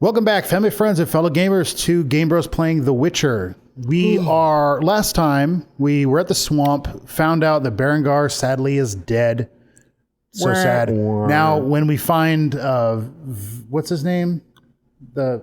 Welcome back, family, friends, and fellow gamers, to Game Bros Playing The Witcher. Last time, we were at the swamp, found out that Berengar sadly is dead. So sad. Now, when we find, what's his name? The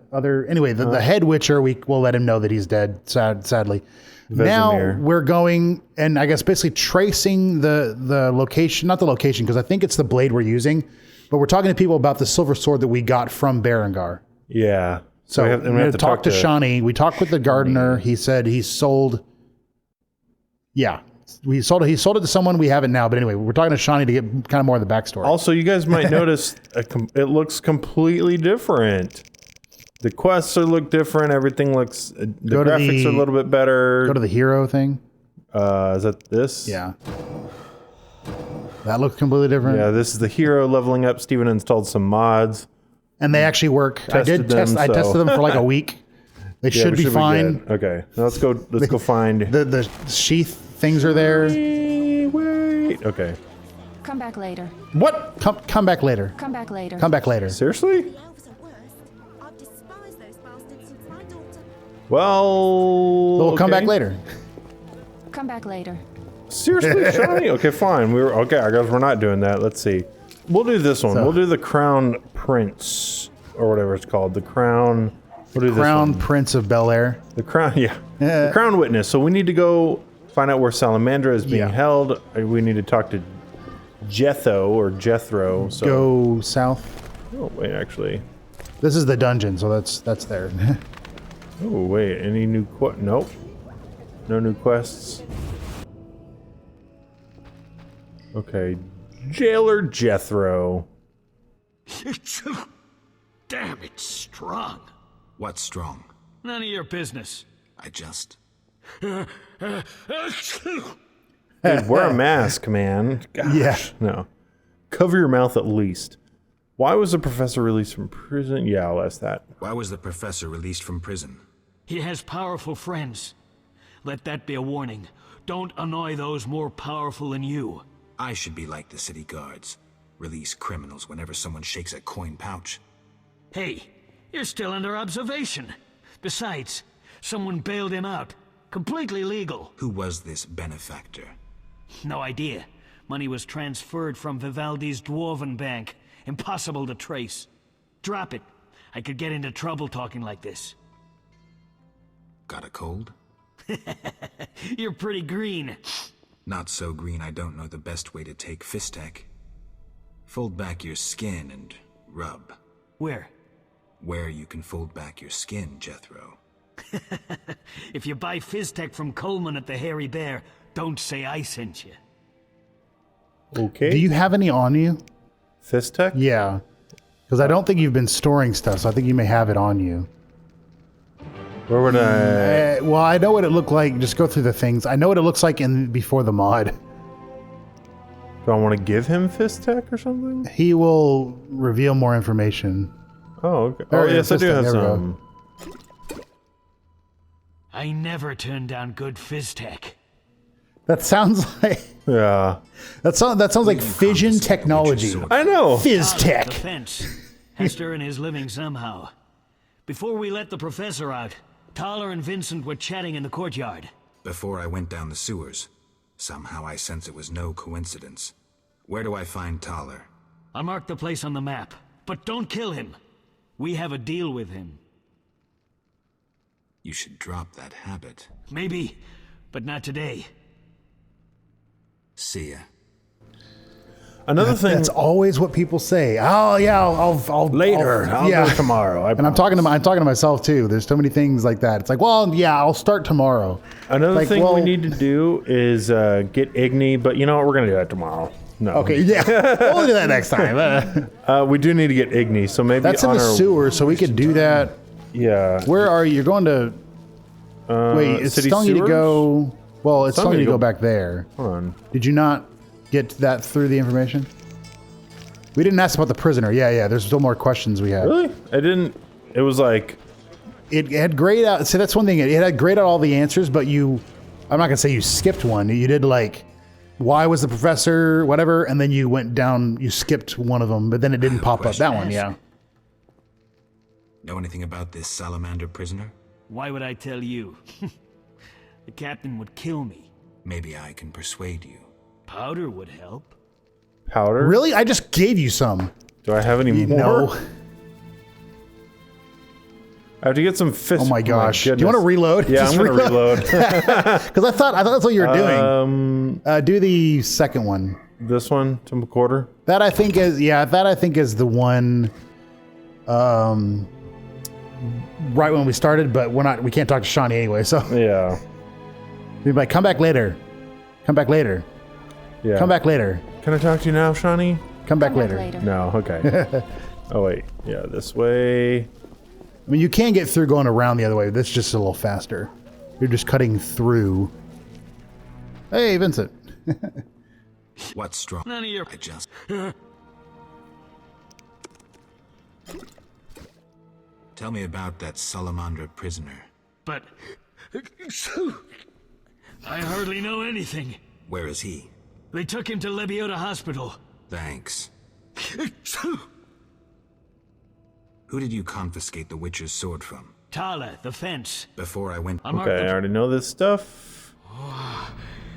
head Witcher, we'll let him know that he's dead, sadly. Vesemir. Now, we're going, and I guess basically tracing the location, not the location, because I think it's the blade we're using, but we're talking to people about the silver sword that we got from Berengar. Yeah. So we have to talk to Shawnee. We talked with the gardener. He said he sold. Yeah, he sold it to someone. We have it now. But anyway, we're talking to Shawnee to get kind of more of the backstory. Also, you guys might notice it looks completely different. The quests look different. Everything looks. The graphics are a little bit better. Go to the hero thing. Is that this? Yeah. That looks completely different. Yeah, this is the hero leveling up. Steven installed some mods. And they actually work. I tested them for like a week. They should be fine. Okay, now let's go find the sheath things are there. Wait. Okay. Come back later. What? Come back later. Come back later. Come back later. Seriously? Well. We'll come back later. Come back later. Seriously, Shawnee? Okay, fine. I guess we're not doing that. Let's see. We'll do this one. We'll do the Crown Prince, or whatever it's called. The Crown... Crown Prince of Bel-Air. The Crown, yeah. The Crown Witness. So we need to go find out where Salamandra is being held. We need to talk to Jethro. So. Go south. Oh, wait, actually. This is the dungeon, so that's there. Oh, wait. Any new Nope. No new quests. Okay. Jailer Jethro. Damn, it's strong. What's strong? None of your business. I just... Dude, wear a mask, man. Gosh. Yeah. No. Cover your mouth at least. Why was the professor released from prison? Yeah, I'll ask that. Why was the professor released from prison? He has powerful friends. Let that be a warning. Don't annoy those more powerful than you. I should be like the city guards. Release criminals whenever someone shakes a coin pouch. Hey, you're still under observation. Besides, someone bailed him out. Completely legal. Who was this benefactor? No idea. Money was transferred from Vivaldi's Dwarven Bank. Impossible to trace. Drop it. I could get into trouble talking like this. Got a cold? You're pretty green. Not so green I don't know the best way to take Fistek. Fold back your skin and rub. Where? Where you can fold back your skin, Jethro. If you buy Fizztech from Coleman at the Hairy Bear, don't say I sent you. Okay. Do you have any on you? Fistek? Yeah. Because I don't think you've been storing stuff, so I think you may have it on you. Where would I... well, I know what it looked like. Just go through the things. I know what it looks like before the mod. Do I want to give him Fistek or something? He will reveal more information. Oh, okay. Oh, yes, I do have some. I never turn down good Fizztech. That sounds like... Yeah. That sounds like fission technology. I know. Fizztech. Defense. Hester and his living somehow. Before we let the professor out, Thaler and Vincent were chatting in the courtyard. Before I went down the sewers, somehow I sense it was no coincidence. Where do I find Thaler? I'll mark the place on the map, but don't kill him. We have a deal with him. You should drop that habit. Maybe, but not today. See ya. Another thing... That's always what people say. Oh, yeah, I'll later. I'll do it tomorrow. And I'm talking to myself, too. There's so many things like that. It's like, well, yeah, I'll start tomorrow. Another thing we need to do is get Igni, but you know what? We're going to do that tomorrow. No. Okay, yeah. We'll do that next time. We do need to get Igni, so maybe that's in the sewer, so we could do that. Yeah. Where are you? You're going to... wait, it's telling you to go... Well, it's telling you to go back there. Hold on. Did you not get that through the information? We didn't ask about the prisoner. Yeah, there's still more questions we had. Really? I didn't... It was like... It had grayed out... See, that's one thing. It had grayed out all the answers, but you... I'm not going to say you skipped one. You did like... Why was the professor, whatever, and then you went down, you skipped one of them, but then it didn't pop up. That one, yeah. Know anything about this Salamandra prisoner? Why would I tell you? The captain would kill me. Maybe I can persuade you. Powder would help. Powder? Really? I just gave you some. Do I have any more? No. I have to get some fist. Oh my gosh. Do you goodness. want to reload? Yeah, Just I'm going to reload. Because I thought that's what you were doing. Do the second one. This one, Temple Quarter. That I think is the one. Right when we started, but we can't talk to Shawnee anyway. So Yeah. we'd be like, come back later. Come back later. Yeah. Come back later. Can I talk to you now, Shawnee? Come back Come back later. later. No. Okay. Oh wait. Yeah, this way. I mean, you can get through going around the other way. This is just a little faster. You're just cutting through. Hey, Vincent. What's strong? None of your... I just... Tell me about that Salamandra prisoner. But... I hardly know anything. Where is he? They took him to Lebiota Hospital. Thanks. Who did you confiscate the Witcher's sword from? Tala, the fence. Before I went... Okay, I already know this stuff.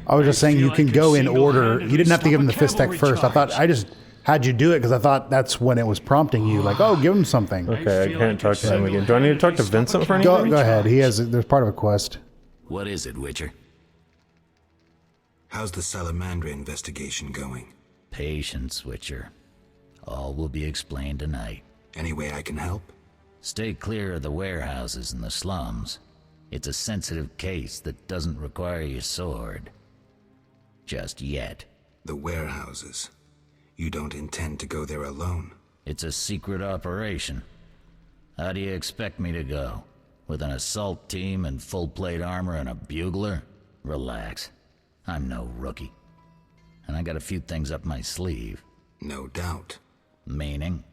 I was just saying feel you I can could go in order. single-handedly You didn't have to give him the stop a fist tech cavalry first. I thought charge. I just had you do it because I thought that's when it was prompting you. Like, oh, give him something. Okay, I feel can't like talk to him again. Do I need to talk to Vincent for Go anything? ahead. There's part of a quest. What is it, Witcher? How's the Salamandra investigation going? Patience, Witcher. All will be explained tonight. Any way I can help? Stay clear of the warehouses and the slums. It's a sensitive case that doesn't require your sword. Just yet. The warehouses. You don't intend to go there alone? It's a secret operation. How do you expect me to go? With an assault team and full plate armor and a bugler? Relax. I'm no rookie. And I got a few things up my sleeve. No doubt. Meaning?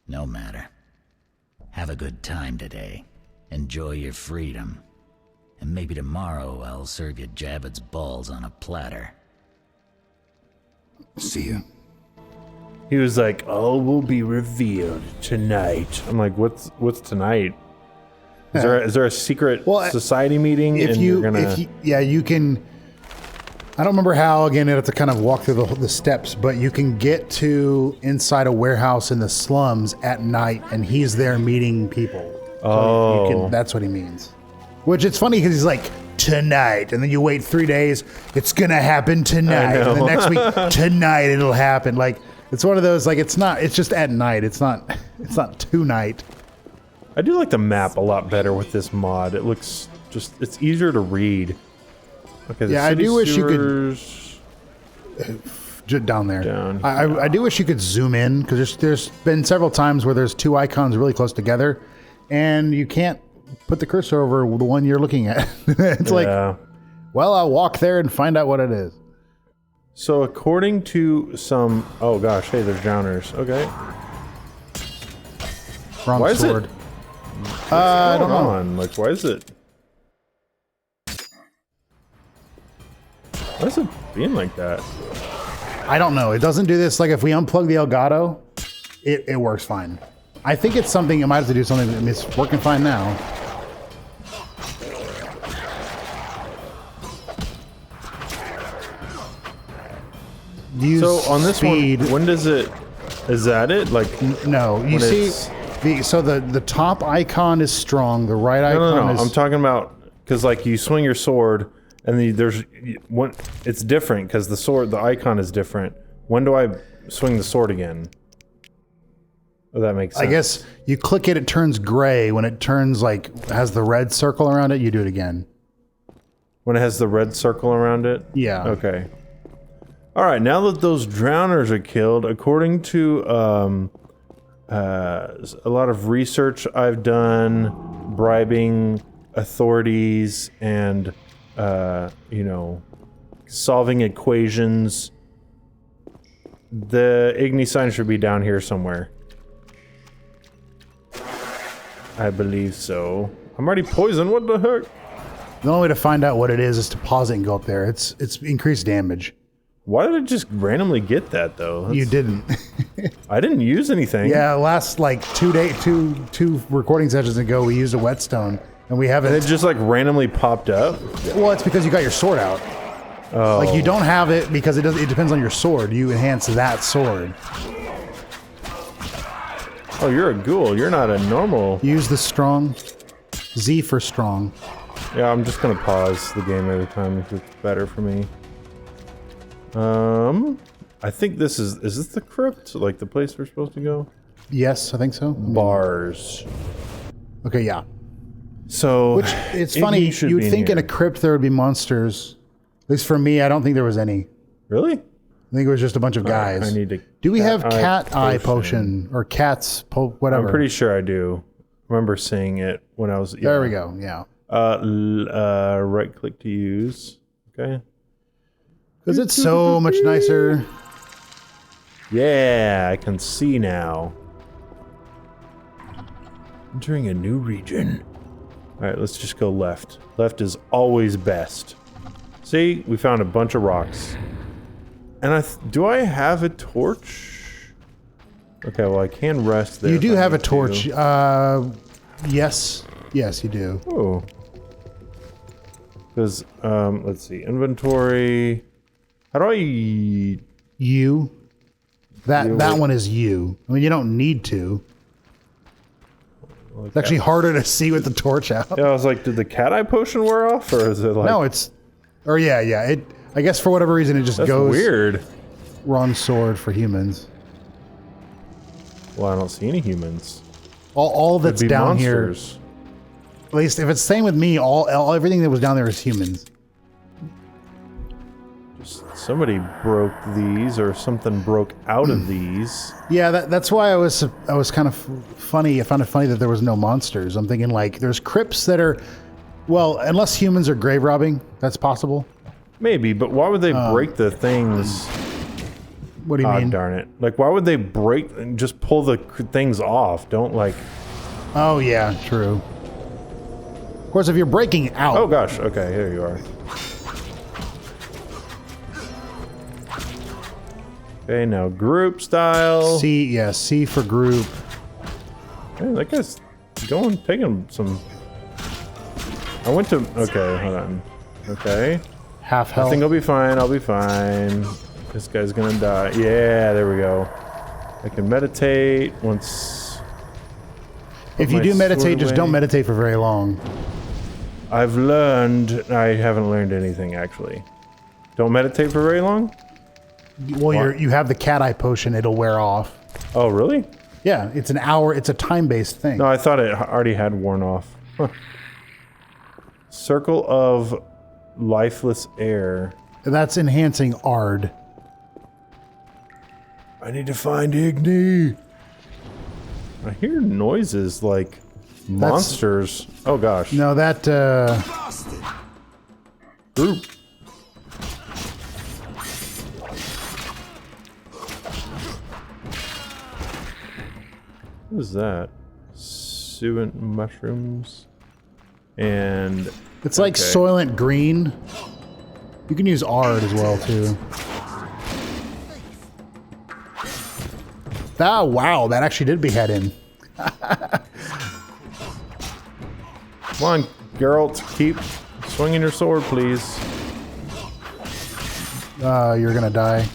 No matter. Have a good time today. Enjoy your freedom. And maybe tomorrow I'll serve you Jabber's balls on a platter. See ya. He was like, "All will be revealed tonight." I'm like, "What's tonight? Is there a secret Well, society meeting?" You can. I don't remember how. Again, you have to kind of walk through the steps, but you can get to inside a warehouse in the slums at night, and he's there meeting people. So that's what he means. Which it's funny because he's like, tonight, and then you wait 3 days. It's gonna happen tonight, and the next week, tonight it'll happen. Like it's one of those. Like it's not. It's just at night. It's not tonight. I do like the map a lot better with this mod. It looks it's easier to read. Okay, the Yeah, I city do wish you sewers could down there. Down I do wish you could zoom in because there's been several times where there's two icons really close together, and you can't put the cursor over the one you're looking at. It's like, well, I'll walk there and find out what it is. So according to some, oh gosh, hey, there's drowners. Okay, Wrong why is sword. it? I don't know. Like, why is it? Why is it being like that? I don't know. It doesn't do this. Like if we unplug the Elgato, it works fine. I think it's something. It might have to do something. I mean, it's working fine now. Use So on this speed. one, when does it? Is that it? Like No, you when see, it's- the top icon is strong. The right icon no. is. I'm talking about because like you swing your sword and there's one. It's different because the icon is different. When do I swing the sword again? Oh, that makes sense. I guess you click it, it turns gray. When it turns has the red circle around it, you do it again. When it has the red circle around it. Yeah. Okay. All right. Now that those drowners are killed, according to a lot of research I've done, bribing authorities and solving equations, the Igni sign should be down here somewhere. I believe so. I'm already poisoned. What the heck? The only way to find out what it is to pause it and go up there. It's increased damage. Why did I just randomly get that though? You didn't. I didn't use anything. Yeah, last like 2 recording sessions ago, we used a whetstone, and we haven't. It just like randomly popped up. Well, it's because you got your sword out. Oh. Like you don't have it because it does. It depends on your sword. You enhance that sword. Oh, you're a ghoul. You're not a normal. Use the strong. Z for strong. Yeah, I'm just gonna pause the game every time if it's better for me. I think this is this the crypt? Like the place we're supposed to go? Yes, I think so. Bars. Okay, yeah. So Which it's Igni funny. should You would be think in here. a crypt there would be monsters. At least for me, I don't think there was any. Really? I think it was just a bunch of guys. I need to. Do we have cat eye potion or cat's whatever? I'm pretty sure I do. Remember seeing it when I was. There we go. Yeah. Right click to use. Okay. Because it's so much nicer. Yeah, I can see now. Entering a new region. All right, let's just go left. Left is always best. See, we found a bunch of rocks. And do I have a torch? Okay, well I can rest there. You if do I have a need torch. to. Yes. Yes, you do. Oh. Because, let's see, inventory. How do I... You. That You- one is you. I mean, you don't need to. It's actually harder to see with the torch out. Yeah, I was like, did the cat eye potion wear off? Or is it like... No, it's... Or yeah. It. I guess for whatever reason, it just That's goes... weird. Wrong sword for humans. Well, I don't see any humans. All that's Could be down monsters. here... At least if it's the same with me, everything that was down there is humans. Just somebody broke these, or something broke out of these. Yeah, that's why I was kind of funny. I found it funny that there was no monsters. I'm thinking like there's crypts that are, well, unless humans are grave robbing, that's possible. Maybe, but why would they break the things? What do you mean? Darn it! Like, why would they break and just pull the things off? Don't like. Oh yeah, true. Of course, if you're breaking out, Oh gosh. Okay, here you are. Okay, now group style. C for group. Hey, that guy's taking some. I went to. Okay, hold on. Okay. Half I health. think I'll be fine. I'll be fine. This guy's gonna die. Yeah, there we go. I can meditate once. If you my do meditate, sword just don't away. meditate for very long. I've learned. I haven't learned anything actually. Don't meditate for very long. Well, you have the cat eye potion; it'll wear off. Oh, really? Yeah, it's an hour. It's a time-based thing. No, I thought it already had worn off. Huh. Circle of lifeless air. That's enhancing Ard. I need to find Igni. I hear noises like monsters. Oh gosh. No, that Group. What is that? Suent mushrooms. And it's like okay. Soylent Green. You can use Ard as well too. Ah, wow, that actually did behead him. Come on, Geralt, keep swinging your sword, please. You're gonna die.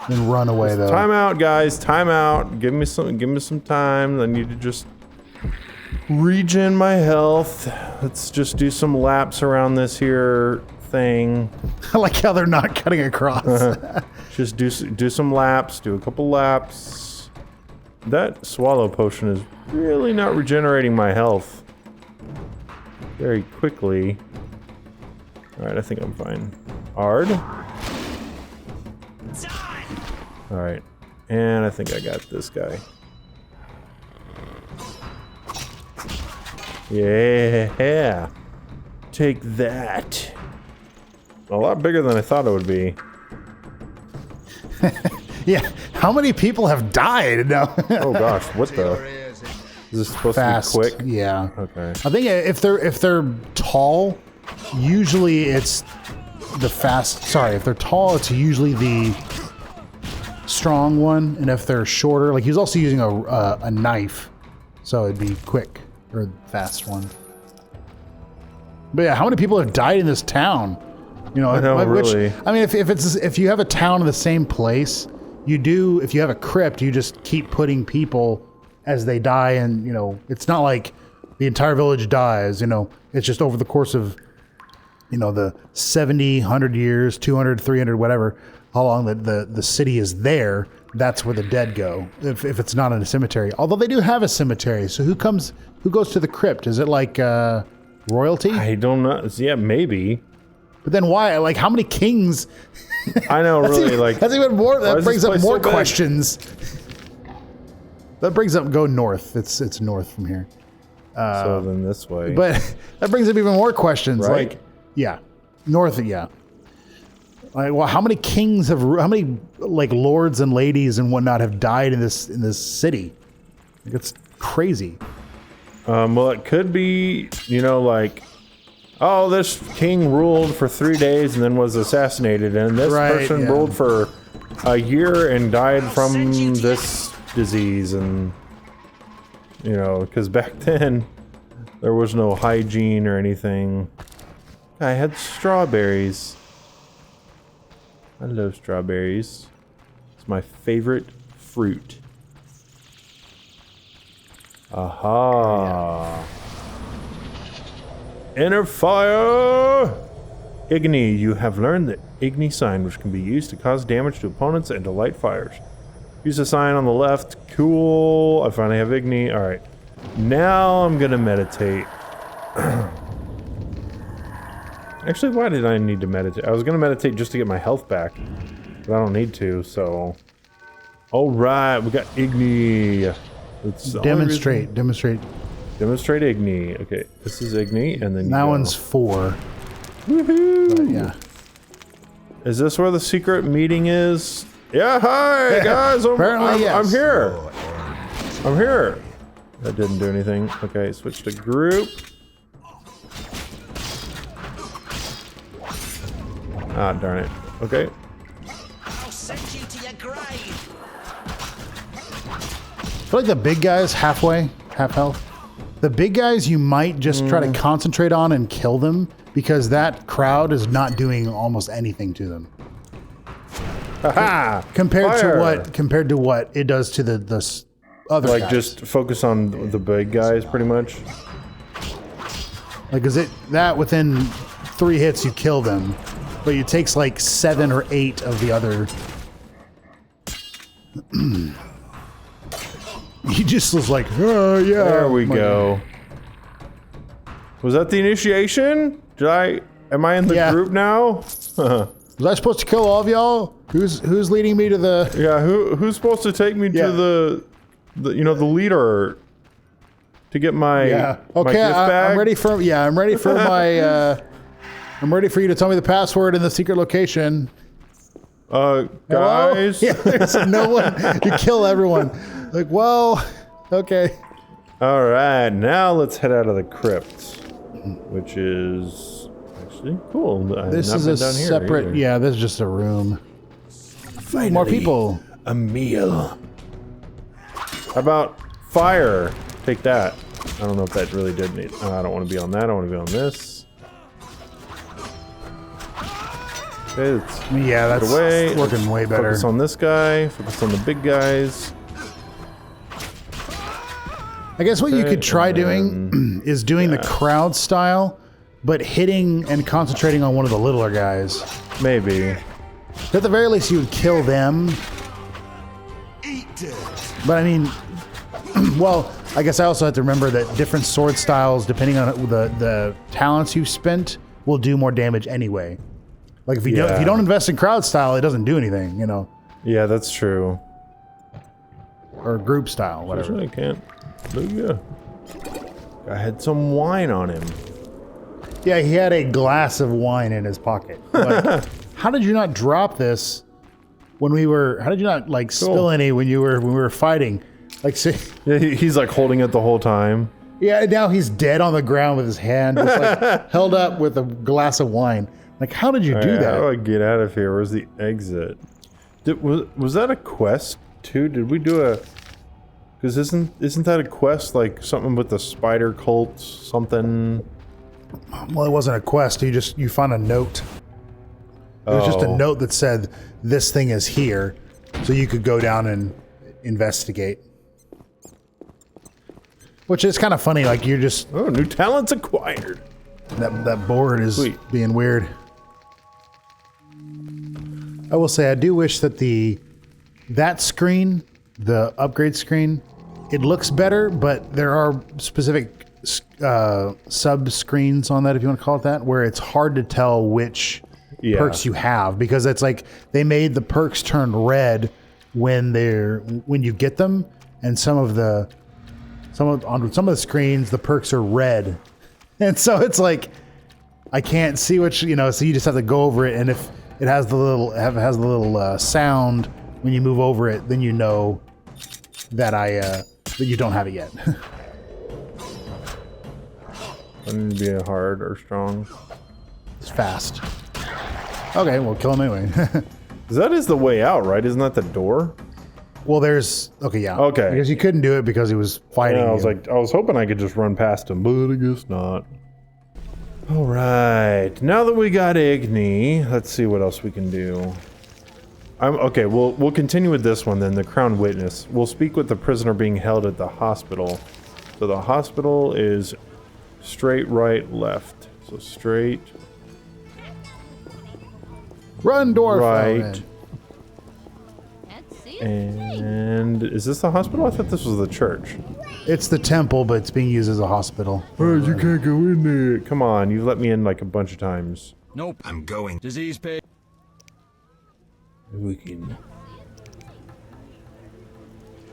Then run away though. Time out, guys. Time out. Give me some time. I need to just regen my health. Let's just do some laps around this here thing. I like how they're not cutting across. Just do some laps. Do a couple laps. That swallow potion is really not regenerating my health very quickly. All right, I think I'm fine. Ard. All right, and I think I got this guy. Yeah, take that. A lot bigger than I thought it would be. Yeah, how many people have died? No. Oh gosh, what the? Is this supposed Fast. to be quick? Yeah. Okay. I think if they're tall, usually it's the fast. Sorry, if they're tall, it's usually the strong one, and if they're shorter, like he was also using a knife, so it'd be quick or fast one. But yeah, how many people have died in this town? You know, I know, really. I mean, if you have a town in the same place, you do. If you have a crypt, you just keep putting people as they die, and you know, it's not like the entire village dies. You know, it's just over the course of, you know, the 70, 100 years, 200, 300, whatever, how long the city is there. That's where the dead go. If it's not in a cemetery, although they do have a cemetery. So who goes to the crypt? Is it like royalty? I don't know. Yeah, maybe. But then why? Like, how many kings? I know, really. That's even more. That brings up more so questions. That brings up. Go north. It's north from here. So then this way. But that brings up even more questions. Right? Like, yeah, north. Yeah. Like, well, how many kings how many like lords and ladies and whatnot have died in this city? Like, it's crazy. Well, it could be, you know, like, oh, this king ruled for 3 days and then was assassinated, and this person ruled for a year and died from this disease, and, you know, because back then there was no hygiene or anything. I had strawberries. I love strawberries. It's my favorite fruit. Aha. Inner fire! Igni, you have learned the Igni sign, which can be used to cause damage to opponents and to light fires. Use the sign on the left. Cool. I finally have Igni. Alright. Now I'm gonna meditate. Actually, why did I need to meditate? I was gonna meditate just to get my health back. But I don't need to, so... Alright, we got Igni. Demonstrate. Demonstrate Igni. Okay, this is Igni, and then that one's 4. Woohoo! But yeah. Is this where the secret meeting is? Yeah, hi guys! Apparently, yes. I'm here! I'm here! That didn't do anything. Okay, switch to group. Ah, darn it. Okay. I'll send you to your grave. I feel like the big guys half health. The big guys you might just try to concentrate on and kill them because that crowd is not doing almost anything to them. Haha! Compared to what it does to the other like guys. just focus on the big guys pretty much. Like that within 3 hits you kill them, but it takes like 7 or 8 of the other. He just was like, oh yeah. There we go. Was that the initiation? Am I in the group now? Was I supposed to kill all of y'all? Who's leading me to the? Yeah, who's supposed to take me to the the leader to get my my gift bag? I'm ready for my I'm ready for you to tell me the password in the secret location. Guys. Yeah, there's no one. You kill everyone. Like, well, okay. All right, now let's head out of the crypt, which is actually cool. This is a separate. Yeah, this is just a room. Finally, more people. A meal. How about fire? Take that. I don't know if that really did need. I don't want to be on that. I want to be on this. Okay, let's that's away. working way better. Focus on this guy. Focus on the big guys. I guess what you could try doing is doing the crowd style, but hitting and concentrating on one of the littler guys. Maybe. At the very least, you would kill them. But I mean, well, I guess I also have to remember that different sword styles, depending on the talents you've spent, will do more damage anyway. Like if you don't invest in crowd style, it doesn't do anything, you know. Yeah, that's true. Or group style, whatever. I can't. Yeah. I had some wine on him. Yeah, he had a glass of wine in his pocket. Like, how did you not drop this when we were? How did you not like spill any when we were fighting? Like, see, yeah, he's like holding it the whole time. Yeah, now he's dead on the ground with his hand just like held up with a glass of wine. Like, how did you do that? How do I get out of here? Where's the exit? Was that a quest too? Did we do a? Because isn't that a quest like something with the spider cult something? Well, it wasn't a quest. You found a note. It was just a note that said this thing is here, so you could go down and investigate. Which is kind of funny. Like you're just new talents acquired. That board is being weird. I will say I do wish that that screen, the upgrade screen, it looks better, but there are specific sub screens on that, if you want to call it that, where it's hard to tell which perks you have, because it's like they made the perks turn red when you get them, and some of the screens the perks are red, and so it's like I can't see which, so you just have to go over it, and if it has the little sound when you move over it, then you know that that you don't have it yet. Wouldn't be a hard or strong. It's fast. Okay, we'll kill him anyway. That is the way out, right? Isn't that the door? Well, yeah. Okay. Because you couldn't do it because he was fighting. Yeah, I was hoping I could just run past him, but I guess not. All right. Now that we got Igni, let's see what else we can do. Okay. We'll continue with this one then. The Crown Witness. We'll speak with the prisoner being held at the hospital. So the hospital is straight, right, left. So straight. Run, dwarf. Right. And is this the hospital? I thought this was the church. It's the temple, but it's being used as a hospital. Oh, you can't go in there. Come on, you've let me in like a bunch of times. Nope. I'm going. Disease pay. We can.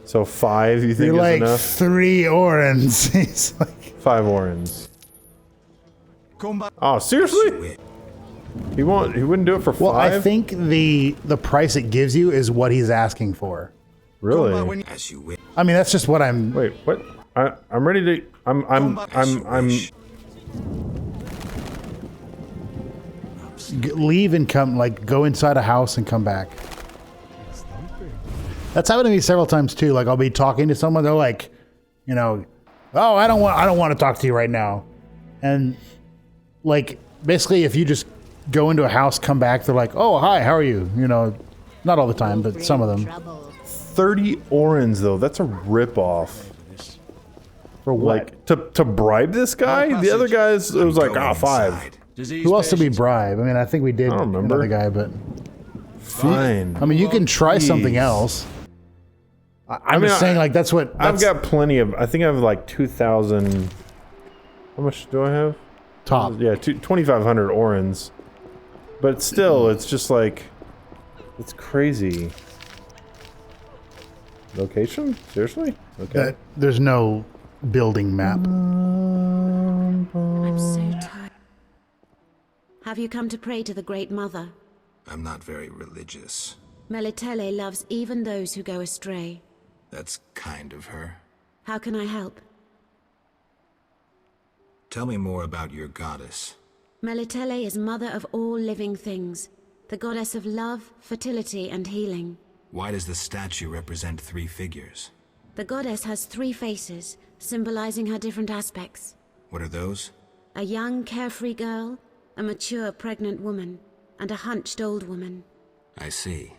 So 5, you think You're is like enough? 3 orans. He's like 5 orans. Come back. Oh, seriously? He wouldn't do it for 5? Well, I think the price it gives you is what he's asking for. Really? As you wish. I mean, that's just what I'm. Wait, what? I'm ready to. I'm. Leave and come, like go inside a house and come back. That's happened to me several times too. Like I'll be talking to someone, they're like, oh, I don't want to talk to you right now, and like basically if you just go into a house, come back, they're like, oh, hi, how are you? Not all the time, but some of them. 30 orans though. That's a ripoff. For what? Like to bribe this guy? The other guys, it was like 5. Who else did we bribe? I mean, I think we did another guy, but fine. I mean, you can try something else. I'm just saying, like I've got plenty of. I think I have like 2,000. How much do I have? Top. Yeah, 2,500 orans. But still, it's just like, it's crazy. Location? Seriously? Okay. There's no building map. I'm so tired. Have you come to pray to the Great Mother? I'm not very religious. Melitele loves even those who go astray. That's kind of her. How can I help? Tell me more about your goddess. Melitele is mother of all living things, the goddess of love, fertility, and healing. Why does the statue represent 3 figures? The goddess has 3 faces, symbolizing her different aspects. What are those? A young, carefree girl, a mature, pregnant woman, and a hunched old woman. I see.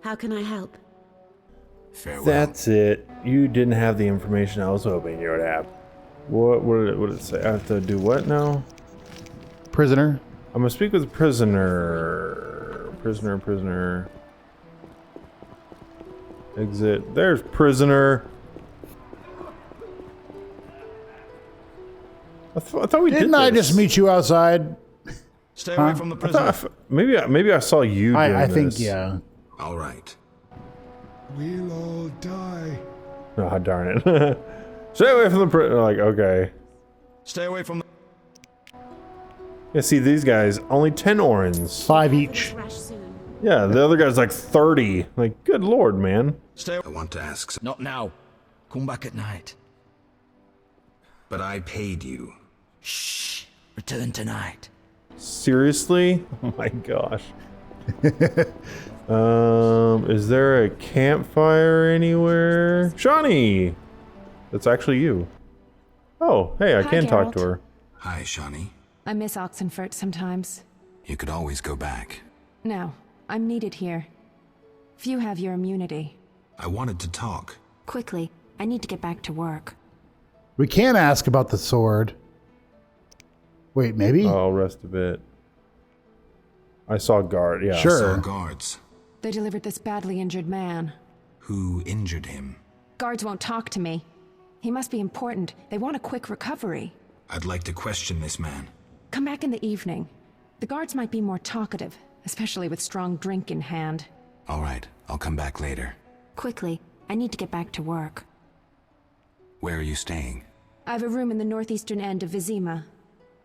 How can I help? Farewell. That's it. You didn't have the information I was hoping you would have. What did it say? I have to do what now? Prisoner. I'm gonna speak with the prisoner. Prisoner. Exit. There's prisoner. I thought we did Didn't I just meet you outside? Stay away from the prisoner. Maybe I saw you doing I think, this. yeah. All right. We'll all die. Oh, darn it. Stay away from the prisoner. Like, okay. Stay away from the... Yeah, see, these guys, only 10 orans. 5 each. Rush soon. Yeah, the other guy's like 30. Like, good lord, man. Stay... I want to ask. Not now. Come back at night. But I paid you. Shh. Return tonight. Seriously? Oh my gosh. Is there a campfire anywhere? Shawnee! That's actually you. Oh, hey, I Hi, can talk to Geralt. her. Hi, Shawnee. I miss Oxenfurt sometimes. You could always go back. No, I'm needed here. Few have your immunity. I wanted to talk. Quickly, I need to get back to work. We can ask about the sword. Wait, maybe? I'll rest a bit. I saw guard, yeah. Sure. Saw guards. They delivered this badly injured man. Who injured him? Guards won't talk to me. He must be important. They want a quick recovery. I'd like to question this man. Come back in the evening. The guards might be more talkative, especially with strong drink in hand. All right, I'll come back later. Quickly, I need to get back to work. Where are you staying? I have a room in the northeastern end of Vizima.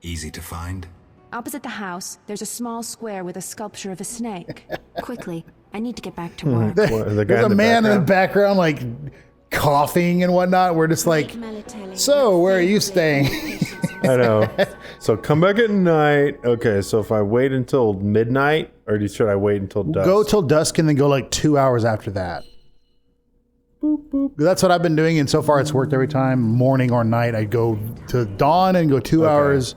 Easy to find? Opposite the house, there's a small square with a sculpture of a snake. Quickly, I need to get back to work. The guy There's a in the man in the background. background, like, coughing and whatnot. We're just like, so where are you staying? I know. So come back at night. Okay, so if I wait until midnight, or should I wait until dusk? Go till dusk and then go like 2 hours after that. Boop, boop. That's what I've been doing, and so far it's worked every time. Morning or night, I go to dawn and go 2 hours.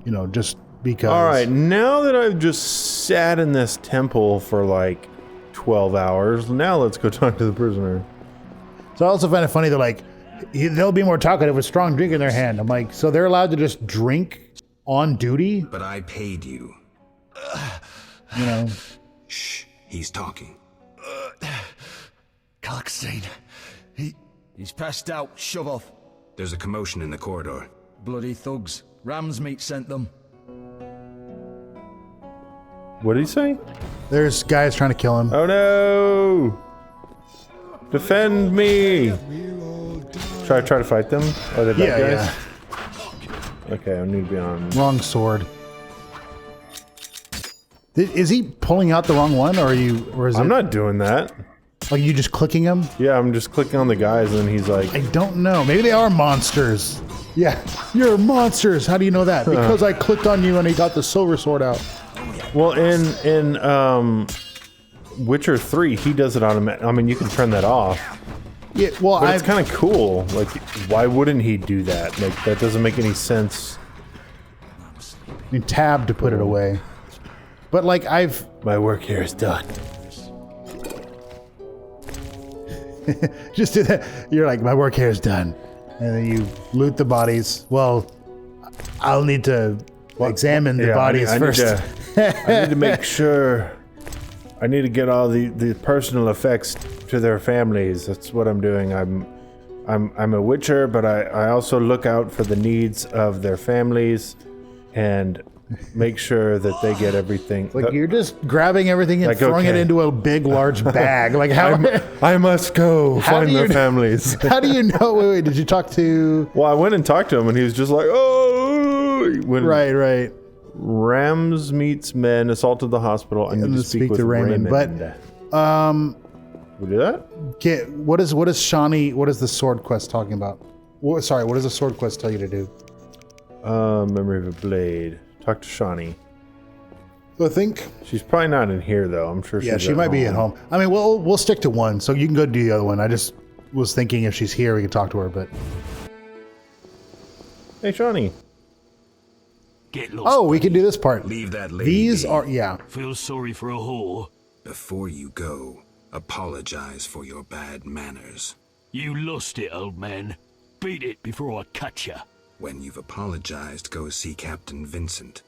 You know, just because. All right, now that I've just sat in this temple for like 12 hours, now let's go talk to the prisoner. So I also find it funny, they're like, they'll be more talkative with strong drink in their hand. I'm like, so they're allowed to just drink on duty? But I paid you. You know? Shh, he's talking. Kalkstein. He's passed out. Shove off. There's a commotion in the corridor. Bloody thugs. Ram's meat sent them. What did he say? There's guys trying to kill him. Oh no! Defend me! Should I try to fight them? Are they bad guys? Okay, I need to be on. Wrong sword. Is he pulling out the wrong one, or are you? Or is I'm it, not doing that. Like you just clicking him? Yeah, I'm just clicking on the guys, and then he's like, I don't know. Maybe they are monsters. Yeah, you're monsters. How do you know that? Because I clicked on you and he got the silver sword out. well, in Witcher 3, he does it automatic. I mean, you can turn that off. Yeah, well, But it's kind of cool. Like, why wouldn't he do that? Like, that doesn't make any sense. I mean, tab to put it away. But like, My work here is done. just do that. You're like, my work here is done. And then you loot the bodies. Well, I'll need to examine the bodies first. I need to make sure. I need to get all the personal effects to their families. That's what I'm doing. I'm a witcher, but I also look out for the needs of their families and make sure that they get everything. Like you're just grabbing everything and Like, throwing it okay. into a big, large bag. Like how? I must go How find do their you- families. How do you know? Wait, did you talk to? Well, I went and talked to him, and he was just like, "Oh." When Right. Rams meets men assaulted the hospital. I need to speak with Raymond. But we do that? what is Shawnee? What is the sword quest talking about? What does the sword quest tell you to do? Memory of a blade. Talk to Shawnee. So I think. She's probably not in here though. I'm sure. Yeah, she's she might be at home. I mean, we'll stick to one, so you can go do the other one. I just was thinking if she's here, we can talk to her. But Hey, Shawnee. Get lost. oh, we can do this part. Leave that lady These be. are Feel sorry for a whore. Before you go, apologize for your bad manners. You lost it, old man. Beat it before I cut ya. When you've apologized, go see Captain Vincent.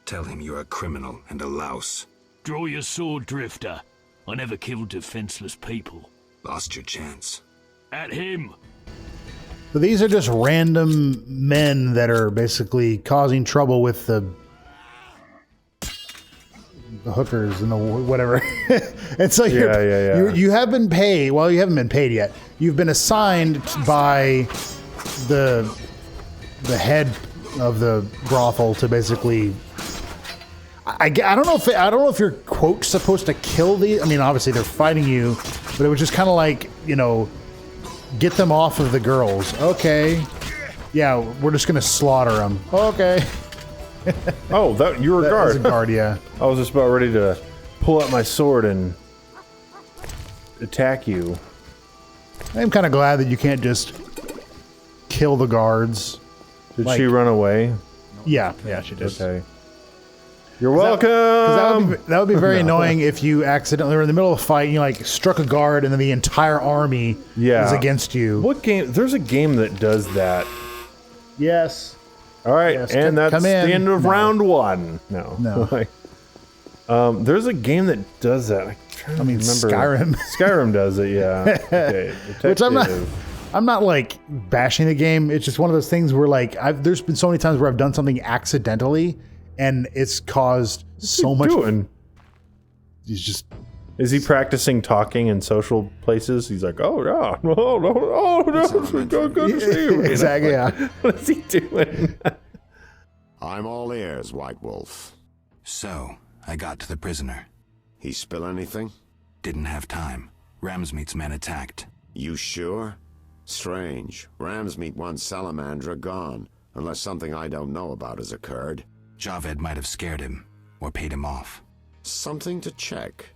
Tell him you're a criminal and a louse. Draw your sword, Drifter. I never killed defenseless people. Lost your chance. At him. So these are just random men that are basically causing trouble with the hookers and the whatever. And so you have been paid. Well, you haven't been paid yet. You've been assigned by the head of the brothel to basically. I don't know if you're quote supposed to kill these. I mean, obviously they're fighting you, but it was just kind of like, you know, get them off of the girls. Okay. Yeah, we're just gonna slaughter them. Okay. Oh, you were a That guard. was a guard, yeah. I was just about ready to pull out my sword and attack you. I'm kind of glad that you can't just kill the guards. Did she run away? Yeah, she did. Okay. You're welcome. That would be very annoying if you accidentally were in the middle of a fight and you like struck a guard and then the entire army is against you. What game? There's a game that does that. Yes. All right, Yes, and that's the end of No. round one. No. There's a game that does that. I mean, Skyrim. Skyrim does it, yeah. Okay. Which I'm not like bashing the game. It's just one of those things where like there's been so many times where I've done something accidentally and it's caused so much. He's just. Is he practicing talking in social places? He's like, oh yeah, no, good to see you. Exactly. Yeah. What is he doing? I'm all ears, White Wolf. So, I got to the prisoner. He spill anything? Didn't have time. Ramsmeat's men attacked. You sure? Strange. Ramsmeat wants Salamandra gone, unless something I don't know about has occurred. Javed might have scared him, or paid him off. Something to check.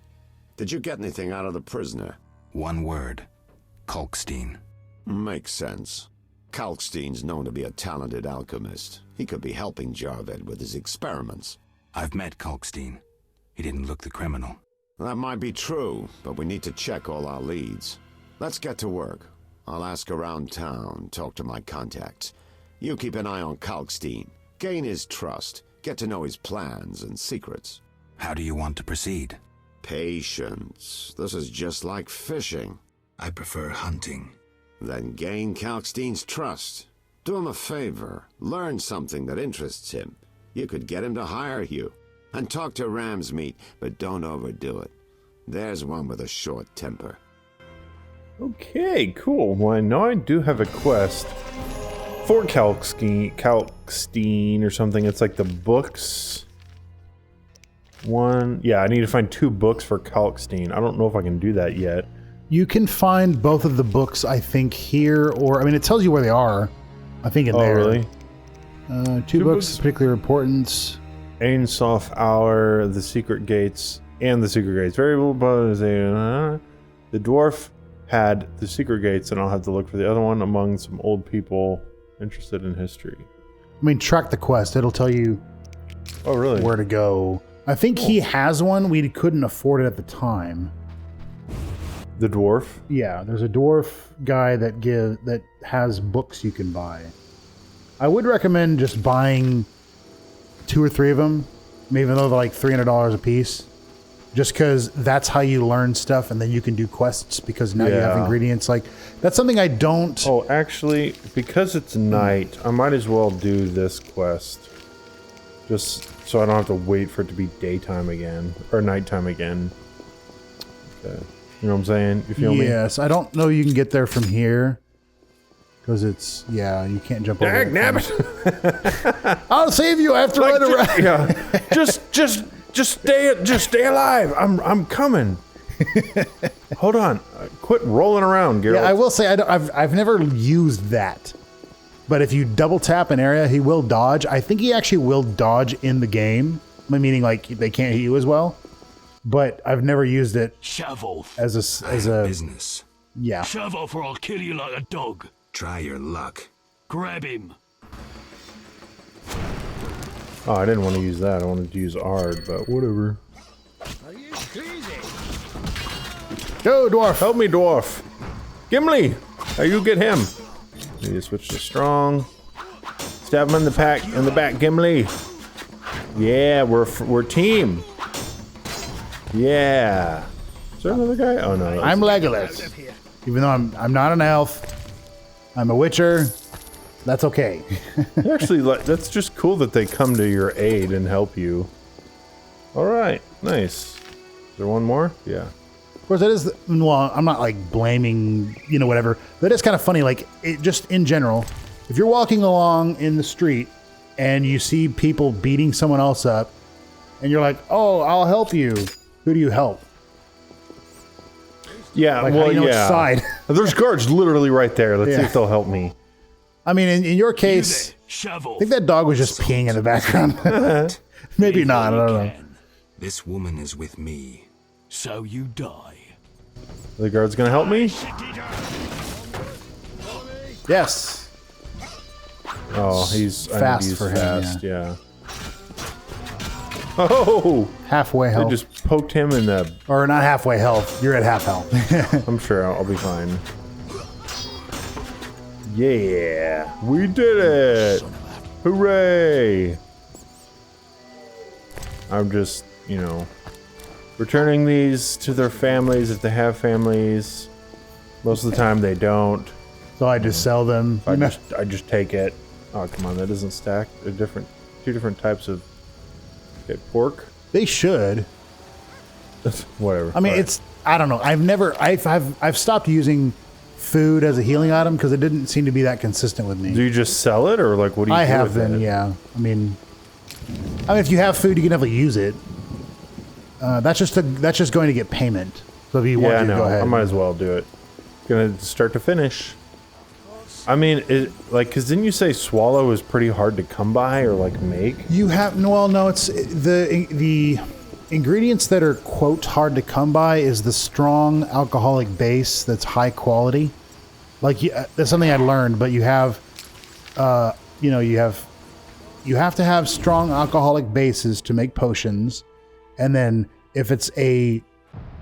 Did you get anything out of the prisoner? One word. Kalkstein. Makes sense. Kalkstein's known to be a talented alchemist. He could be helping Javed with his experiments. I've met Kalkstein. He didn't look the criminal. That might be true, but we need to check all our leads. Let's get to work. I'll ask around town, talk to my contacts. You keep an eye on Kalkstein. Gain his trust. Get to know his plans and secrets. How do you want to proceed? Patience. This is just like fishing. I prefer hunting. Then gain Kalkstein's trust. Do him a favor. Learn something that interests him. You could get him to hire you. And talk to Ramsmeat, but don't overdo it. There's one with a short temper. Okay, cool. Well, I know I do have a quest for Kalkstein or something. It's like the books. Yeah, I need to find 2 books for Kalkstein. I don't know if I can do that yet. You can find both of the books, I think, here, or I mean, it tells you where they are. I think in there. Oh, really? 2 books of particular importance. Ainsof Hour, The Secret Gates, and The Secret Gates. Variable bonus. The dwarf had The Secret Gates, and I'll have to look for the other one among some old people interested in history. I mean, track the quest. It'll tell you where to go. I think he has one. We couldn't afford it at the time. The dwarf? Yeah, there's a dwarf guy that has books you can buy. I would recommend just buying 2 or 3 of them, even though they're like $300 a piece. Just because that's how you learn stuff, and then you can do quests because now you have ingredients. Like, that's something I don't... Oh, actually, because it's night, I might as well do this quest. Just so I don't have to wait for it to be daytime again, or nighttime again. Okay. You know what I'm saying? You feel me? Yes, I don't know you can get there from here. Because it's, you can't jump over it. Nabbit! I'll save you. I have to run around. Yeah. Just stay alive. I'm coming. Hold on. Quit rolling around, Geralt. Yeah, I will say I've never used that. But if you double tap an area, he will dodge. I think he actually will dodge in the game, meaning like they can't hit you as well. But I've never used it as a business. Yeah. Shove off or I'll kill you like a dog. Try your luck. Grab him. Oh, I didn't want to use that. I wanted to use Ard, but whatever. Are you crazy? Go, dwarf. Help me, dwarf. Gimli, how you get him? Need to switch to strong. Stab him in the back, Gimli. Yeah, we're team. Yeah. Is there another guy? Oh no. I'm Legolas. Even though I'm not an elf, I'm a witcher. That's okay. Actually, that's just cool that they come to your aid and help you. All right, nice. Is there one more? Yeah. Of course, that is. Well, I'm not like blaming, whatever. That is kind of funny. Like, just in general, if you're walking along in the street and you see people beating someone else up, and you're like, "Oh, I'll help you." Who do you help? Yeah, like, well, which side? There's guards literally right there. Let's see if they'll help me. I mean, in your case, I think that dog was just peeing in the background. Maybe not. I don't know. This woman is with me. So you die. The guard's gonna help me? Yes. Oh, he's Fast for him, fast, yeah. Oh! Halfway I health. just poked him in the... Or not halfway health. You're at half health. I'm sure I'll be fine. Yeah! We did it! Hooray! I'm just, you know, returning these to their families if they have families. Most of the time they don't. So I just sell them. I just take it. Oh, come on, that doesn't stack. They're different, two different types of pork. They should. Whatever. I mean, it's, I don't know. I've stopped using food as a healing item because it didn't seem to be that consistent with me. Do you just sell it, or like what do you do I have with been, it? yeah. I mean, if you have food, you can definitely use it. That's just going to get payment. So if you want to, go ahead. I might as well do it. Gonna start to finish. I mean, because didn't you say swallow is pretty hard to come by or like make? You have no. It's the ingredients that are quote hard to come by is the strong alcoholic base that's high quality. Like that's something I learned, but you have, you have to have strong alcoholic bases to make potions, and then if it's a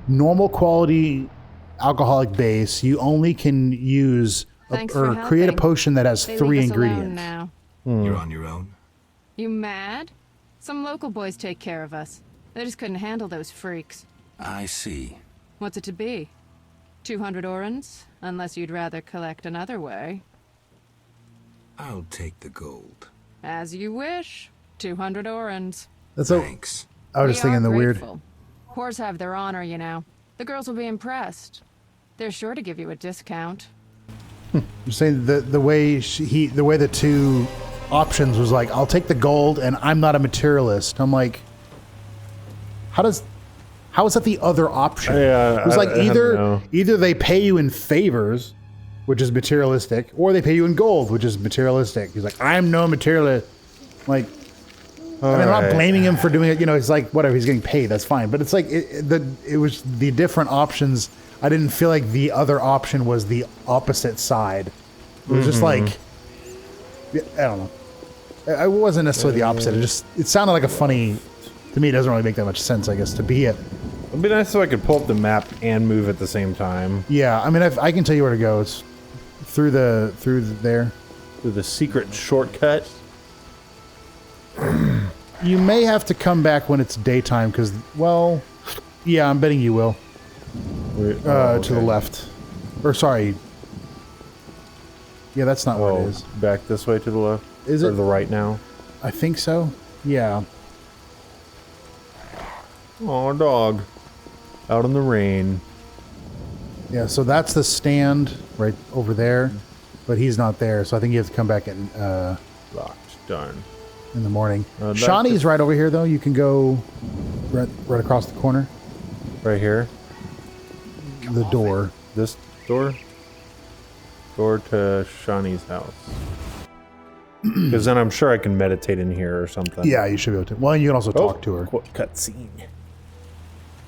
normal quality alcoholic base, you only can use or create a potion that has They 3 leave us alone ingredients. now. You're on your own? You mad? Some local boys take care of us. They just couldn't handle those freaks. I see. What's it to be? 200 orens? Unless you'd rather collect another way. I'll take the gold. As you wish. 200 orens. Thanks. I was just thinking the weird. Whores have their honor, you know. The girls will be impressed. They're sure to give you a discount. I'm saying the way the two options was like, I'll take the gold and I'm not a materialist. I'm like, how is that the other option? Yeah, it was like either they pay you in favors, which is materialistic, or they pay you in gold, which is materialistic. He's like, I'm no materialist. Like, I'm not blaming him for doing it. You know, it's like whatever. He's getting paid. That's fine. But it's like it was the different options. I didn't feel like the other option was the opposite side. It was just like, I don't know. It wasn't necessarily the opposite. It sounded like a funny. To me, it doesn't really make that much sense. I guess to be it. It'd be nice if I could pull up the map and move at the same time. Yeah, I mean, I can tell you where to go. It's through there. Through the secret shortcut. You may have to come back when it's daytime because, well, yeah, I'm betting you will. To the left. Or sorry. Yeah, that's not where it is. Back this way to the left? Is it? Or the right now? I think so. Yeah. Oh, dog. Out in the rain. Yeah, so that's the stand right over there. But he's not there, so I think you have to come back in, locked. Darn. In the morning. Shawnee's right over here, though. You can go right across the corner. Right here? The door. This door? Door to Shawnee's house. Because then I'm sure I can meditate in here or something. Yeah, you should be able to. Well, you can also talk to her. Cutscene.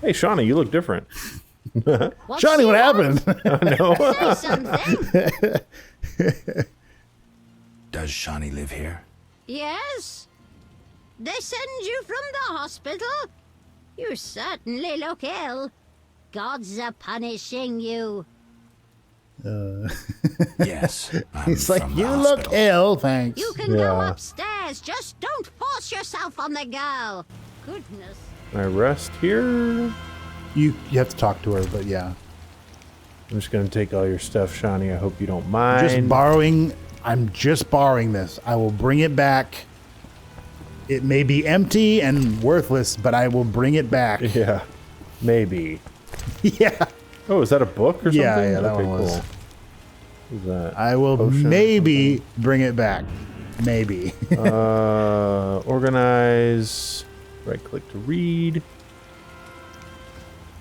Hey, Shawnee, you look different. Shawnee, what happened? I know. Does Shawnee live here? Yes. They send you from the hospital? You certainly look ill. Gods are punishing you. Yes. He's like, you look ill, thanks. You can go upstairs. Just don't force yourself on the girl. Goodness. Can I rest here? You have to talk to her, but yeah. I'm just going to take all your stuff, Shawnee. I hope you don't mind. I'm just borrowing this. I will bring it back. It may be empty and worthless, but I will bring it back. Yeah. Maybe. Yeah. Oh, is that a book or something? Yeah, that one was. Cool. Who's that? I will maybe bring it back. Maybe. Organize. Right click to read.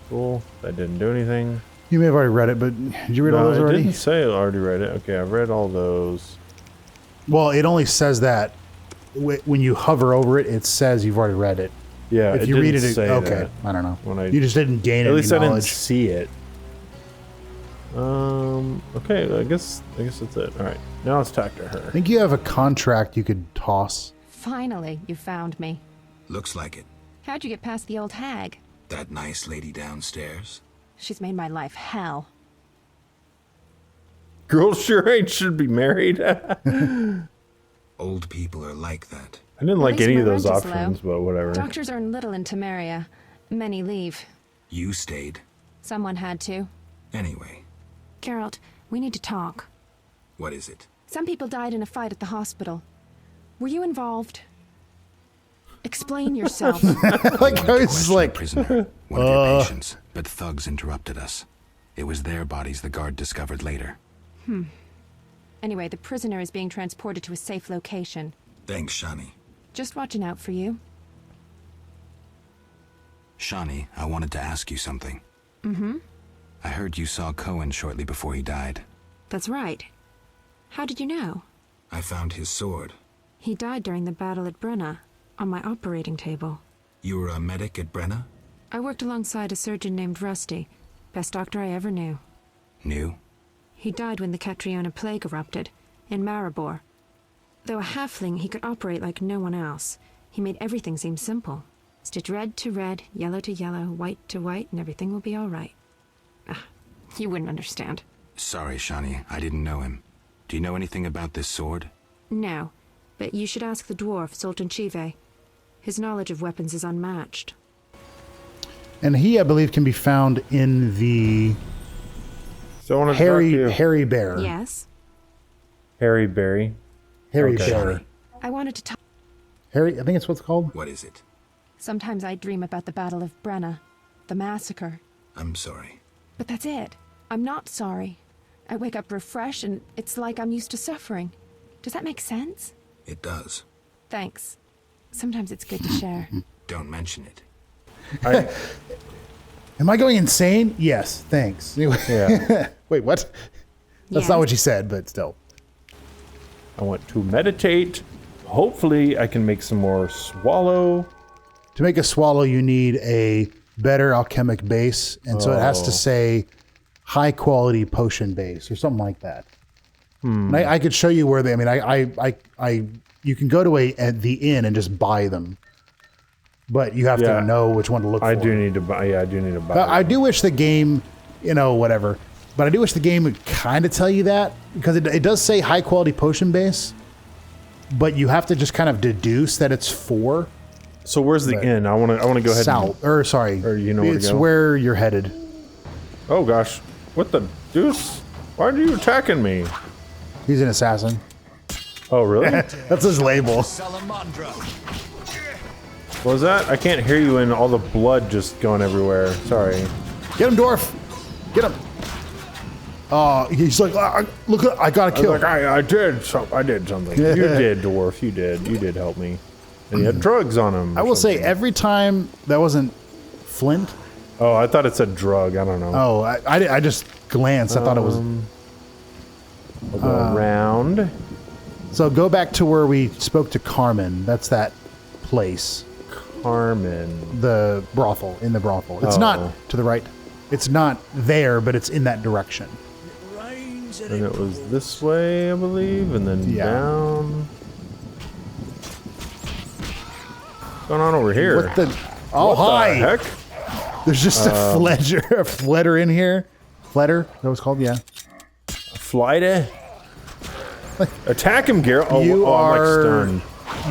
Cool. That didn't do anything. You may have already read it, but did you read all those already? It didn't say I already read it. Okay, I've read all those. Well, it only says that when you hover over it, it says you've already read it. Yeah, If you read it, say okay. that I don't know. when I, You just didn't gain at any least I didn't knowledge. see it. Okay, I guess that's it. All right, now let's talk to her. I think you have a contract you could toss. Finally, you found me. Looks like it. How'd you get past the old hag? That nice lady downstairs. She's made my life hell. Girls sure ain't should be married. Old people are like that. I didn't like At least any my of those rent is options, low. but whatever. Doctors earn little in Temeria. Many leave. You stayed. Someone had to. Anyway, Geralt, we need to talk. what is it? Some people died in a fight at the hospital. Were you involved? Explain yourself. Like I was like, Prisoner, one of your patients, but thugs interrupted us. It was their bodies the guard discovered later. Anyway, the prisoner is being transported to a safe location. Thanks, Shani. Just watching out for you. Shani, I wanted to ask you something. Mm-hmm. I heard you saw Cohen shortly before he died. That's right. How did you know? I found his sword. He died during the battle at Brenna, on my operating table. You were a medic at Brenna? I worked alongside a surgeon named Rusty, best doctor I ever knew. Knew? He died when the Catriona plague erupted, in Maribor. Though a halfling, he could operate like no one else. He made everything seem simple. Stitch red to red, yellow to yellow, white to white, and everything will be all right. You wouldn't understand. Sorry, Shani, I didn't know him. Do you know anything about this sword? No, but you should ask the dwarf, Sultan Chive. His knowledge of weapons is unmatched. and he, I believe, can be found in the So I want to talk to you. Hairy Bear. Yes? Harry Berry. Hairy Okay. Bear. I wanted to talk. Harry, I think it's what's called. What is it? Sometimes I dream about the Battle of Brenna, the massacre. I'm sorry. But that's it. I'm not sorry. I wake up refreshed and it's like I'm used to suffering. Does that make sense? It does. Thanks. Sometimes it's good to share. Don't mention it. Am I going insane? Yes, thanks. Anyway. Yeah. Wait, what? That's not what you said, but still. I want to meditate. Hopefully, I can make some more swallow. To make a swallow, you need a better alchemic base, and so it has to say high quality potion base or something like that. And I could show you where they. I mean, you can go to the inn and just buy them, but you have to know which one to look for. I do need to buy. Yeah, I do need to buy. I do wish the game, whatever. But I do wish the game would kind of tell you that, because it does say high quality potion base, but you have to just kind of deduce that it's for. So where's the inn? I want to go ahead. South, Or you know where to it's go? where you're headed. Oh gosh, what the deuce? Why are you attacking me? He's an assassin. Oh really? That's his label. Salamandra. What was that? I can't hear you and all the blood just going everywhere. Sorry. Get him, dwarf. Get him. He's like, look, I got to kill. Like, I did something. You did, dwarf. You did help me. And he had drugs on him. I will say every time that wasn't Flint. Oh, I thought it said drug. I don't know. Oh, I just glanced. I thought it was. We'll go around. So go back to where we spoke to Carmen. That's that place. Carmen. The brothel, in the brothel. It's not to the right. It's not there, but it's in that direction. And it was this way, I believe, and then down. What's going on over here? What the? Oh, what hi! the heck? There's just a fledder in here. Fledder? That was called, yeah. Flighty. Attack him, Geralt. Oh, You I'm are- like stunned.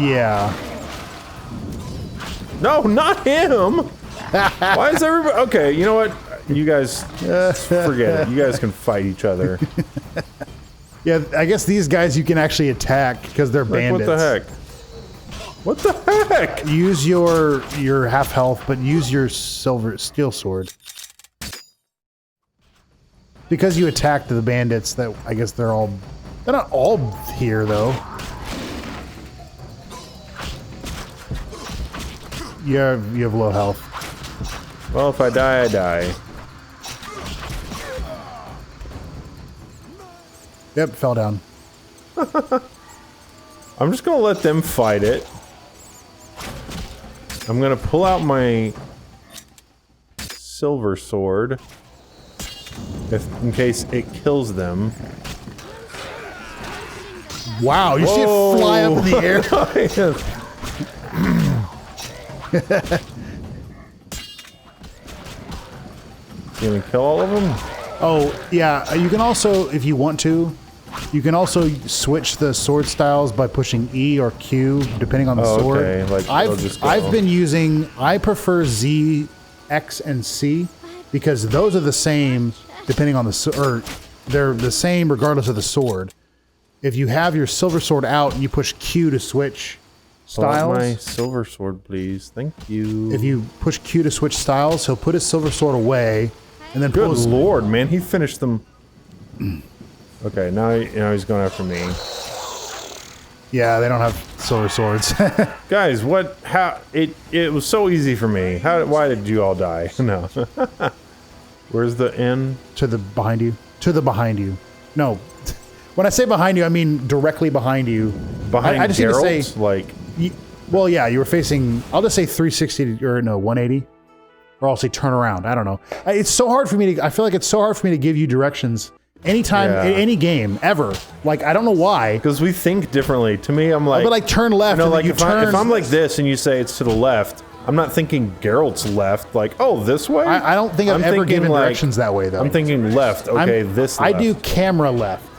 Yeah. No, not him. Why is everybody? Okay, you know what? You guys forget it. You guys can fight each other. Yeah, I guess these guys you can actually attack because they're Like, bandits. what the heck? What the heck? Use your half health, but use your steel sword. Because you attacked the bandits, that I guess they're not all here though. You have low health. Well, if I die, I die. Yep, fell down. I'm just gonna let them fight it. I'm gonna pull out my silver sword in case it kills them. Wow, you see it fly up in the air? You gonna kill all of them? Oh, yeah. You can also, if you want to, you can also switch the sword styles by pushing E or Q, depending on the sword. Okay, like I've been using, I prefer Z, X, and C, because those are the same depending on the, or they're the same regardless of the sword. If you have your silver sword out and you push Q to switch styles. My silver sword, please. Thank you. If you push Q to switch styles, he'll put his silver sword away and then pull Good his... lord, man, he finished them. Okay, now he's going after me. Yeah, they don't have silver swords. Guys, what? How? It was so easy for me. Why did you all die? No. Where's the end? To the behind you. To the behind you. No. When I say behind you, I mean directly behind you. Behind I just need to say, like... well, yeah, you were facing, I'll just say 360 or no, 180. Or I'll say turn around. I don't know. It's so hard for me to, I feel like it's so hard for me to give you directions anytime, any game, ever. Like, I don't know why. Because we think differently. To me, I'm like... but like turn left. No, like if I'm like this and you say it's to the left, I'm not thinking Geralt's left, like, oh, this way? I don't think I've ever given like, directions that way, though. I'm thinking left. Okay, this left. I do camera left.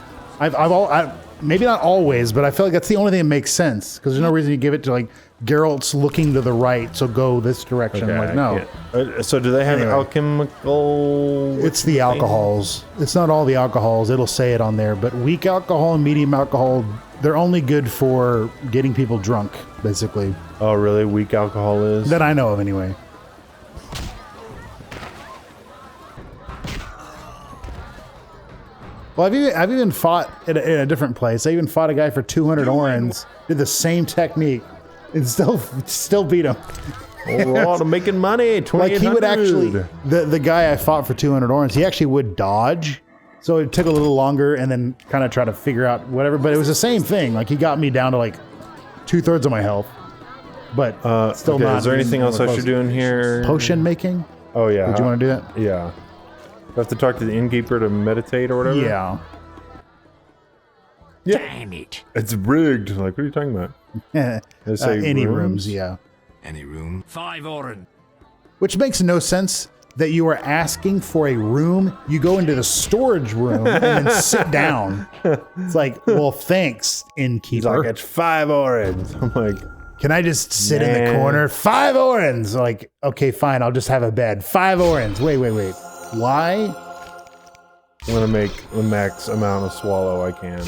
Maybe not always, but I feel like that's the only thing that makes sense. Because there's no reason you give it to, like, Geralt's looking to the right, so go this direction. Okay, like, no. So do they have alchemical... It's the alcohols. It's not all the alcohols. It'll say it on there. But weak alcohol and medium alcohol, they're only good for getting people drunk, basically. Oh, really? Weak alcohol is? That I know of, anyway. Well, I've even fought in a different place. I even fought a guy for 200 orens, did the same technique, and still beat him. Oh, I'm making money. Like he would actually, the guy I fought for 200 orens, he actually would dodge. So it took a little longer and then kind of try to figure out whatever. But it was the same thing. Like he got me down to like 2/3 of my health. But still okay, not. Is there anything else I should do in here? Potion making? Oh, yeah. Did you want to do that? Yeah. Do I have to talk to the innkeeper to meditate or whatever? Yeah. Damn it. It's rigged. Like, what are you talking about? Any rooms, yeah. Any room? 5 oren. Which makes no sense that you are asking for a room. You go into the storage room and then sit down. It's like, well, thanks, innkeeper. He's like, it's 5 orens. I'm like, can I just sit in the corner? 5 orens. Like, okay, fine. I'll just have a bed. 5 orens. Wait. Why? I'm gonna make the max amount of swallow I can.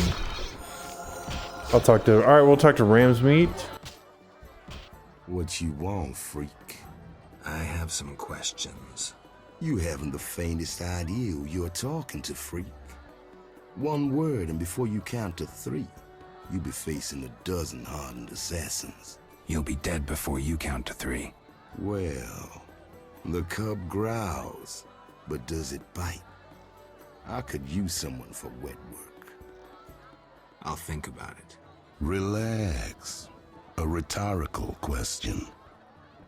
I'll talk to. All right, we'll talk to Ram's Meat. What you want, freak? I have some questions. You haven't the faintest idea who you're talking to, freak. One word, and before you count to 3, you'll be facing a dozen hardened assassins. You'll be dead before you count to 3. Well, the cub growls, but does it bite? I could use someone for wet work. I'll think about it. Relax. A rhetorical question.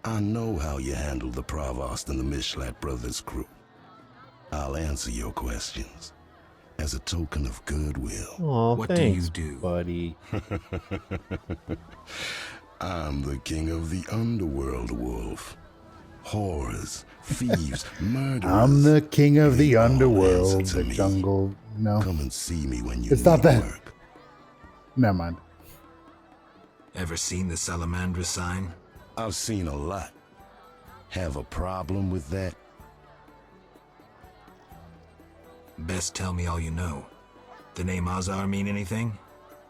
I know how you handled the Provost and the Mishlat brothers' crew. I'll answer your questions as a token of goodwill. Aw, what thanks, do you do, buddy? I'm the king of the underworld, Wolf. Whores, thieves, murderers. I'm the king of the underworld, the jungle. No. Come and see me when you It's not that. work. Never mind. Ever seen the Salamandra sign? I've seen a lot. Have a problem with that? Best tell me all you know. The name Azar mean anything?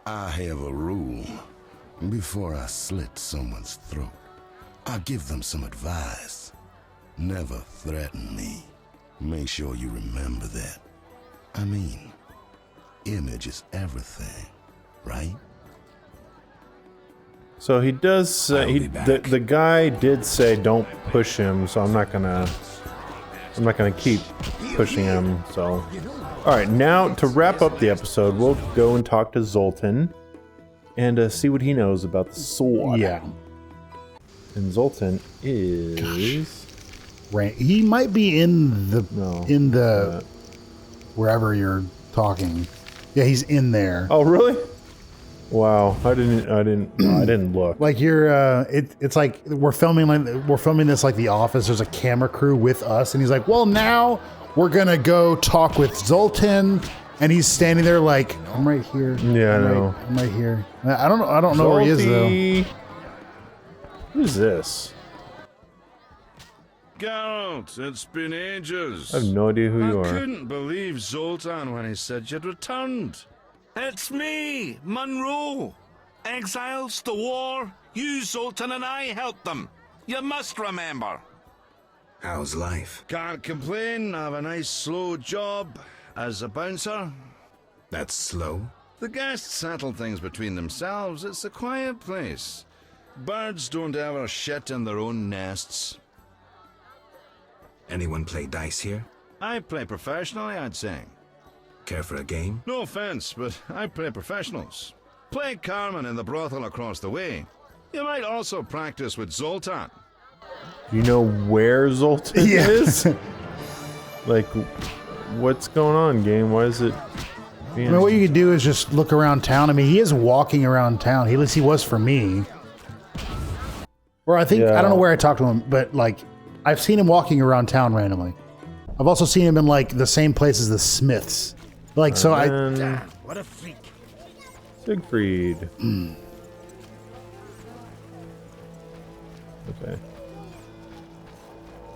I have a rule. Before I slit someone's throat, I give them some advice. Never threaten me. Make sure you remember that. I mean, image is everything, right? So he does say the guy did say don't push him, so I'm not gonna keep pushing him. So all right, now to wrap up the episode, we'll go and talk to Zoltan and see what he knows about the sword. Yeah. And Zoltan is... Right. He might be in the wherever you're talking. Yeah, he's in there. Oh, really? Wow. I didn't look. Like you're it's like we're filming this like The Office. There's a camera crew with us and he's like, "Well, now we're going to go talk with Zoltan." And he's standing there like, "I'm right here." Yeah, I know. I'm right here. I don't know where he is though. Who's this? Geralt, it's been ages. I have no idea who you are. I couldn't believe Zoltan when he said you'd returned. It's me, Monroe. Exiles, the war, you, Zoltan, and I helped them. You must remember. How's life? Can't complain. I have a nice slow job as a bouncer. That's slow? The guests settle things between themselves. It's a quiet place. Birds don't ever shit in their own nests. Anyone play dice here? I play professionally, I'd say. Care for a game? No offense, but I play professionals. Play Carmen in the brothel across the way. You might also practice with Zoltan. You know where Zoltan is? Like, what's going on, game? Why is it... I mean, what you could do is just look around town. I mean, he is walking around town. At least he was for me. Or I think, I don't know where I talked to him, but like, I've seen him walking around town randomly. I've also seen him in like the same place as the Smiths. Like, so Damn, what a freak. Siegfried. Okay.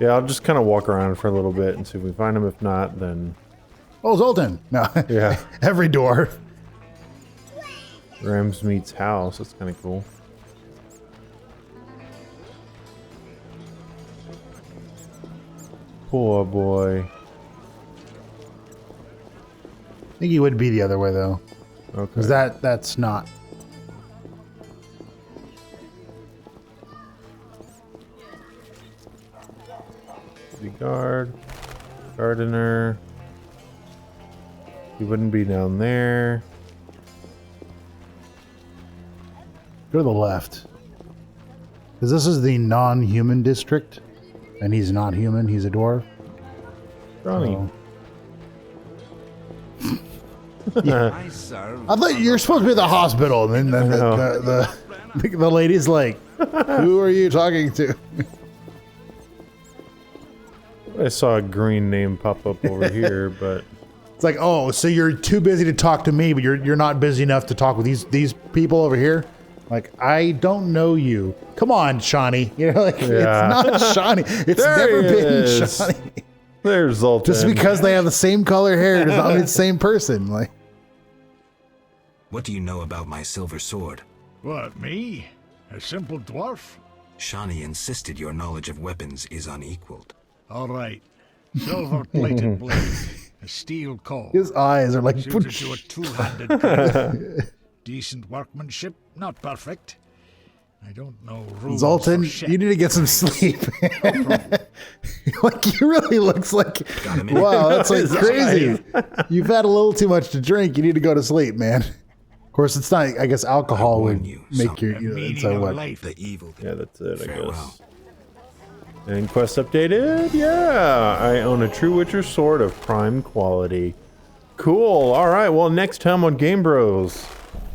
Yeah, I'll just kind of walk around for a little bit and see if we find him. If not, then... Oh, Zoltan! No. Yeah. Every door. Ramsmeet's house. That's kind of cool. Poor boy. I think he would be the other way, though. Okay. Because that's not... The guard. Gardener. He wouldn't be down there. Go to the left. Because this is the non-human district. And he's not human, he's a dwarf. Ronnie. Yeah. I thought you were supposed to be at the hospital. And then the lady's like, "Who are you talking to?" I saw a green name pop up over here, but... It's like, oh, so you're too busy to talk to me, but you're not busy enough to talk with these people over here? Like, I don't know you. Come on, Shawnee. You know, like, it's not Shawnee. It's never been Shawnee. There's Zoltan. Just because they have the same color hair does not mean it's the same person. Like, what do you know about my silver sword? What, me? A simple dwarf? Shawnee insisted your knowledge of weapons is unequaled. All right. Silver-plated blade. A steel core. His eyes are like... Suited to a two-handed blade. Decent workmanship. Not perfect. I don't know rules. Zoltan, you need to get some sleep. Like, he really looks like... Wow, that's like crazy. You've had a little too much to drink. You need to go to sleep, man. Of course, it's not... I guess alcohol would make your... So what? The evil. Yeah, that's it, Farewell. I guess. And quest updated? Yeah, I own a True Witcher sword of prime quality. Cool. All right. Well, next time on Game Bros,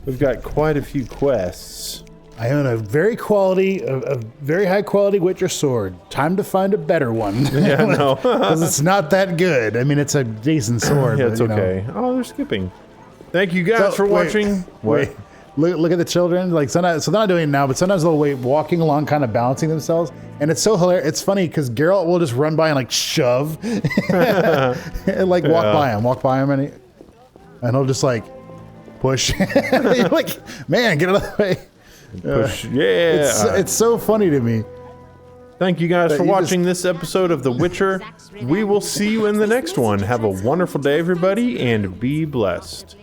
we've got quite a few quests. I own a very high quality Witcher sword. Time to find a better one. Yeah, no, because it's not that good. I mean, it's a decent sword. Yeah, but, it's you know. okay. Oh, they're skipping. Thank you guys for watching. Wait. Look at the children. Like sometimes, so they're not doing it now, but sometimes they'll wait, walking along, kind of balancing themselves, and it's so hilarious. It's funny because Geralt will just run by and like shove, and like walk by him, and he'll just like push. You're like, man, get out of the way. Push. Yeah, it's so funny to me. Thank you guys for watching this episode of The Witcher. We will see you in the next one. Have a wonderful day, everybody, and be blessed.